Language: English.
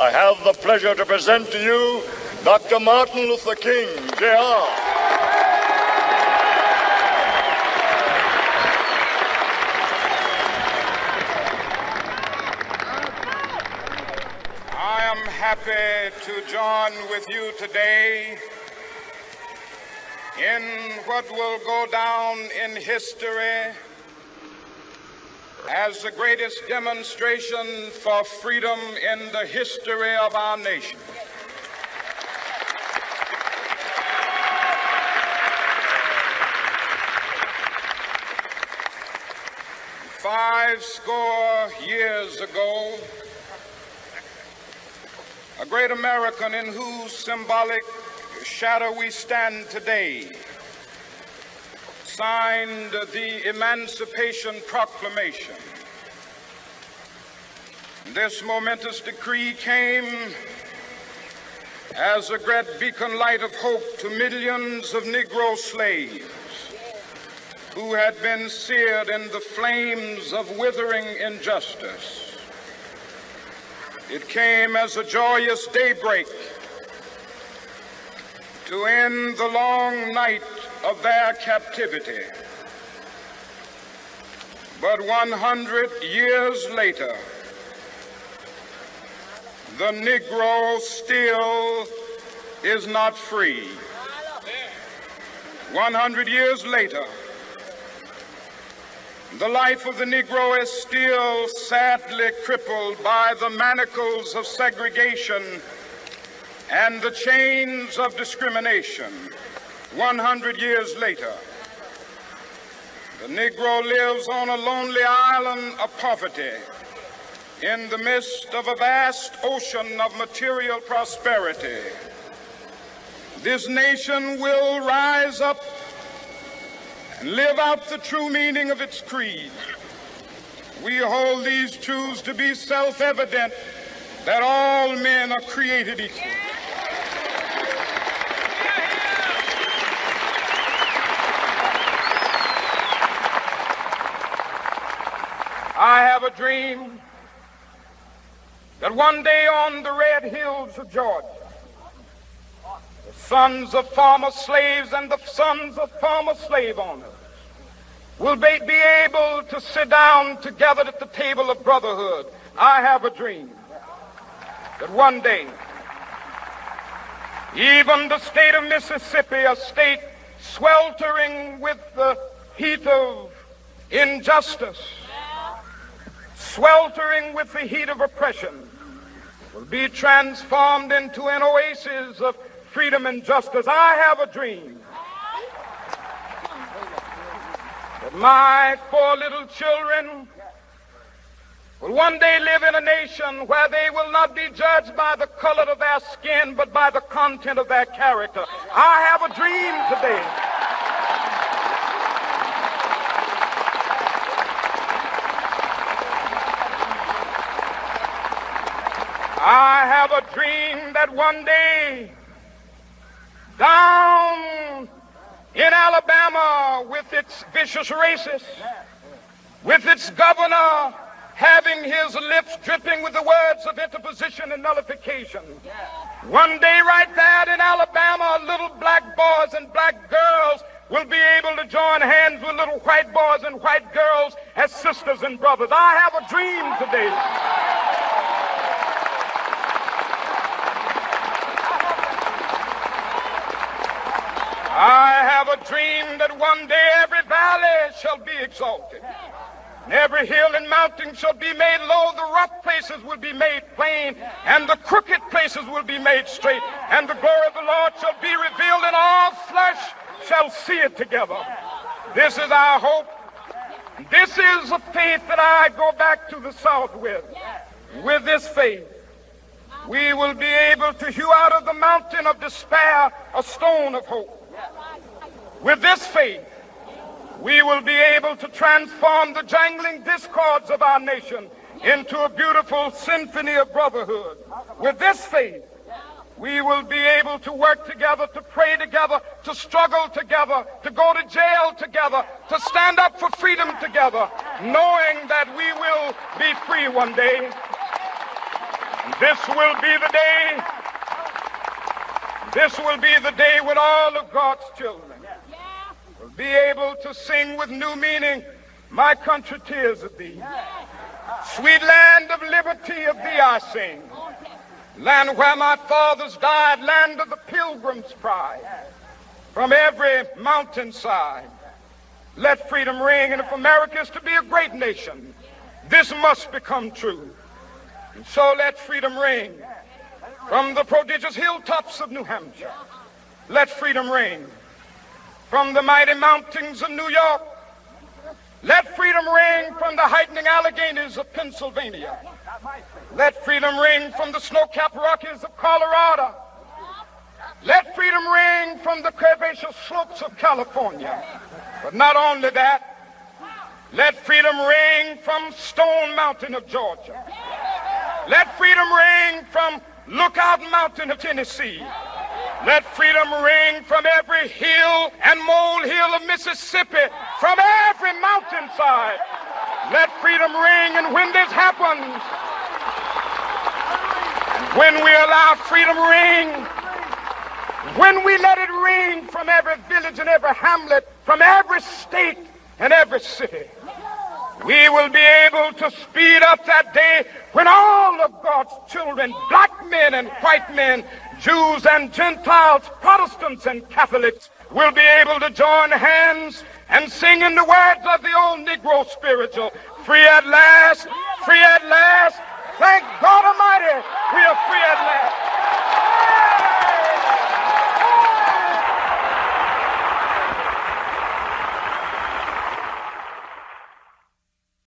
I have the pleasure to present to you Dr. Martin Luther King, Jr. I am happy to join with you today in what will go down in history as the greatest demonstration for freedom in the history of our nation. Five score years ago, a great American in whose symbolic shadow we stand today signed the Emancipation Proclamation. This momentous decree came as a great beacon light of hope to millions of Negro slaves who had been seared in the flames of withering injustice. It came as a joyous daybreak to end the long night of their captivity. But 100 years later, the Negro still is not free. 100 years later, the life of the Negro is still sadly crippled by the manacles of segregation and the chains of discrimination. 100 years later, the Negro lives on a lonely island of poverty in the midst of a vast ocean of material prosperity. This nation will rise up and live out the true meaning of its creed. We hold these truths to be self-evident, that all men are created equal. I have a dream that one day on the red hills of Georgia, the sons of former slaves and the sons of former slave owners will be able to sit down together at the table of brotherhood. I have a dream that one day, even the state of Mississippi, a state sweltering with the heat of injustice, sweltering with the heat of oppression, will be transformed into an oasis of freedom and justice. I have a dream that my 4 little children will one day live in a nation where they will not be judged by the color of their skin, but by the content of their character. I have a dream today I have a dream that one day down in Alabama, with its vicious racists, with its governor having his lips dripping with the words of interposition and nullification, one day right there in Alabama, little black boys and black girls will be able to join hands with little white boys and white girls as sisters and brothers. I have a dream today I have a dream that one day every valley shall be exalted, and every hill and mountain shall be made low. The rough places will be made plain, and the crooked places will be made straight, and the glory of the Lord shall be revealed, and all flesh shall see it together. This is our hope. This is a faith that I go back to the South with. With this faith, we will be able to hew out of the mountain of despair a stone of hope. With this faith, we will be able to transform the jangling discords of our nation into a beautiful symphony of brotherhood. With this faith, we will be able to work together, to pray together, to struggle together, to go to jail together, to stand up for freedom together, knowing that we will be free one day. And this will be the day when all of God's children will be able to sing with new meaning, my country, tears of thee. Sweet land of liberty, of thee I sing. Land where my fathers died, land of the pilgrim's pride. From every mountainside, let freedom ring. And if America is to be a great nation, this must become true. And so let freedom ring. From the prodigious hilltops of New Hampshire, let freedom ring. From the mighty mountains of New York, let freedom ring. From the heightening Alleghenies of Pennsylvania, let freedom ring. From the snow-capped Rockies of Colorado, let freedom ring. From the curvaceous slopes of California. But not only that, let freedom ring from Stone Mountain of Georgia. Let freedom ring from Lookout Mountain of Tennessee. Let freedom ring from every hill and molehill of Mississippi, from every mountainside. Let freedom ring. And when this happens, and when we allow freedom ring, when we let it ring from every village and every hamlet, from every state and every city, we will be able to speed up that day when all of God's children, black men and white men, Jews and Gentiles, Protestants and Catholics, will be able to join hands and sing in the words of the old Negro spiritual, free at last, thank God Almighty, we are free at last.